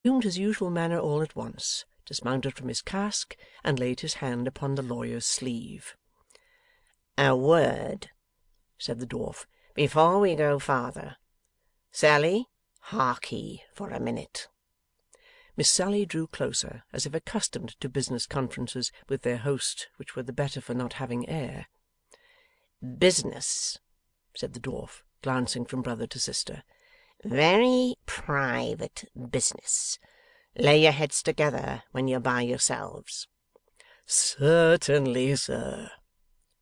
resumed his usual manner all at once, dismounted from his cask, and laid his hand upon the lawyer's sleeve. 'A word,' said the dwarf, 'before we go farther. Sally, harkee for a minute.' Miss Sally drew closer, as if accustomed to business conferences with their host which were the better for not having air. 'Business,' said the dwarf, glancing from brother to sister. 'Very private business. Lay your heads together when you're by yourselves.' 'Certainly, sir,'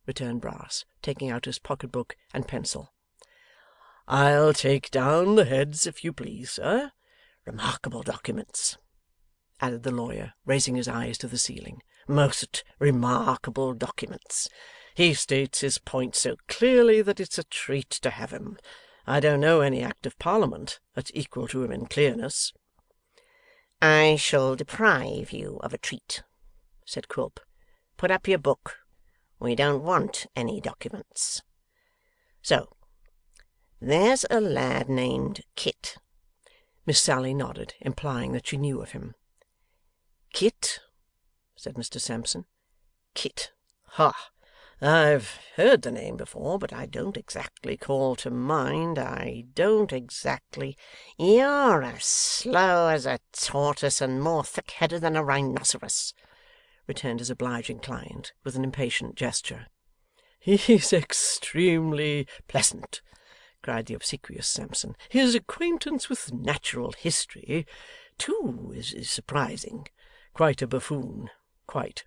returned Brass, taking out his pocket book and pencil. 'I'll take down the heads, if you please, sir. Remarkable documents,' added the lawyer, raising his eyes to the ceiling. 'Most remarkable documents. He states his point so clearly that it's a treat to have him. I don't know any Act of Parliament that's equal to him in clearness.' 'I shall deprive you of a treat,' said Quilp. 'Put up your book. We don't want any documents. So, there's a lad named Kit.' Miss Sally nodded, implying that she knew of him. 'Kit?' said Mr Sampson. 'Kit. Ha! I've heard the name before, but I don't exactly call to mind. I don't exactly. 'You're as slow as a tortoise and more thick-headed than a rhinoceros,' returned his obliging client, with an impatient gesture. 'He's extremely pleasant,' cried the obsequious Sampson. 'His acquaintance with natural history, too, is surprising. Quite a buffoon, quite.'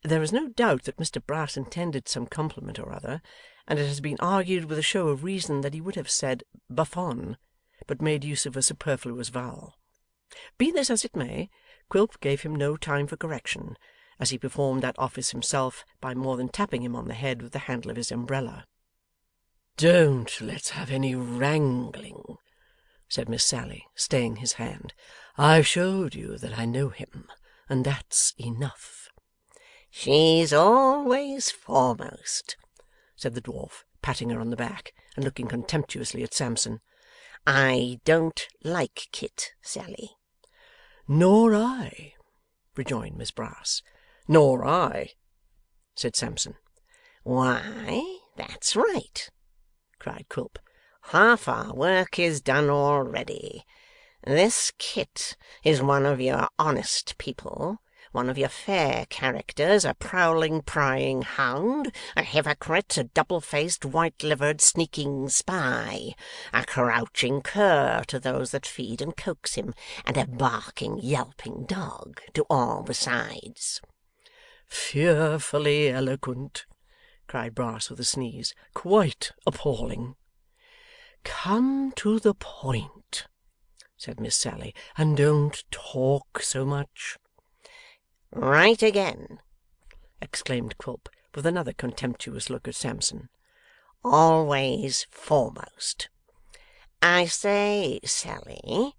There is no doubt that Mr Brass intended some compliment or other, and it has been argued with a show of reason that he would have said buffon, but made use of a superfluous vowel. Be this as it may, Quilp gave him no time for correction, as he performed that office himself by more than tapping him on the head with the handle of his umbrella. 'Don't let's have any wrangling,' said Miss Sally, staying his hand. 'I've showed you that I know him, and that's enough.' 'She's always foremost,' said the dwarf, patting her on the back, and looking contemptuously at Sampson. 'I don't like Kit, Sally.' 'Nor I,' rejoined Miss Brass. 'Nor I,' said Sampson. 'Why, that's right,' cried Quilp. 'Half our work is done already. This Kit is one of your honest people, one of your fair characters, a prowling, prying hound, a hypocrite, a double-faced, white-livered, sneaking spy, a crouching cur to those that feed and coax him, and a barking, yelping dog to all besides.' 'Fearfully eloquent!' cried Brass with a sneeze. 'Quite appalling!' 'Come to the point,' said Miss Sally, 'and don't talk so much.' 'Right again!' exclaimed Quilp, with another contemptuous look at Sampson. 'Always foremost. I say, Sally,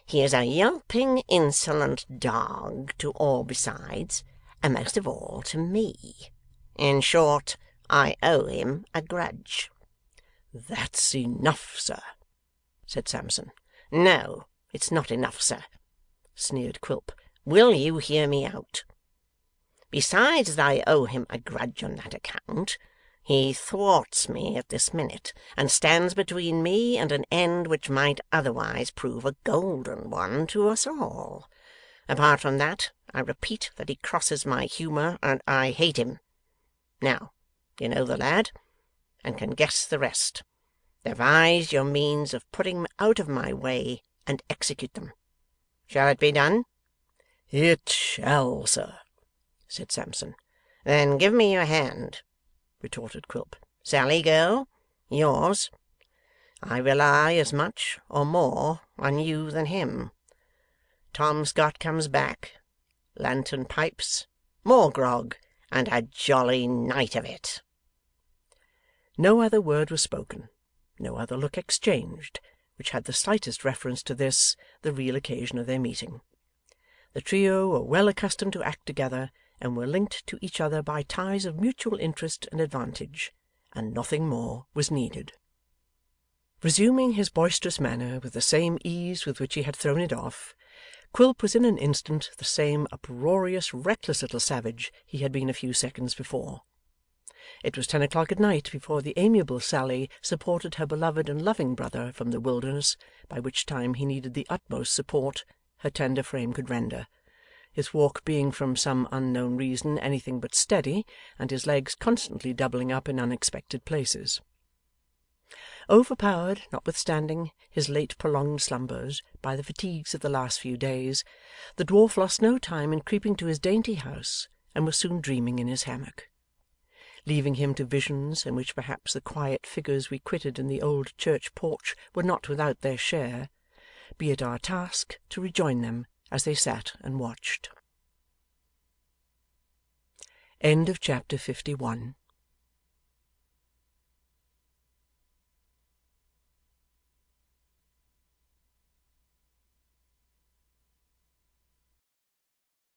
he is a yelping, insolent dog to all besides, and most of all to me. In short, I owe him a grudge.' 'That's enough, sir,' said Sampson. 'No, it's not enough, sir,' sneered Quilp. 'Will you hear me out? Besides that I owe him a grudge on that account, he thwarts me at this minute, and stands between me and an end which might otherwise prove a golden one to us all. Apart from that, I repeat that he crosses my humour, and I hate him. Now, you know the lad, and can guess the rest. Devise your means of putting him out of my way, and execute them. Shall it be done?' 'It shall, sir,' said Sampson. 'Then give me your hand,' retorted Quilp. 'Sally, girl, yours. I rely as much, or more, on you than him. Tom Scott comes back. Lantern pipes, more grog, and a jolly night of it.' No other word was spoken, no other look exchanged, which had the slightest reference to this, the real occasion of their meeting. The trio were well accustomed to act together, and were linked to each other by ties of mutual interest and advantage, and nothing more was needed. Resuming his boisterous manner with the same ease with which he had thrown it off, Quilp was in an instant the same uproarious, reckless little savage he had been a few seconds before. It was 10 o'clock at night before the amiable Sally supported her beloved and loving brother from the wilderness, by which time he needed the utmost support her tender frame could render, his walk being from some unknown reason anything but steady, and his legs constantly doubling up in unexpected places. Overpowered, notwithstanding his late prolonged slumbers, by the fatigues of the last few days, the dwarf lost no time in creeping to his dainty house, and was soon dreaming in his hammock. Leaving him to visions, in which perhaps the quiet figures we quitted in the old church porch were not without their share, be it our task to rejoin them as they sat and watched. Chapter 51.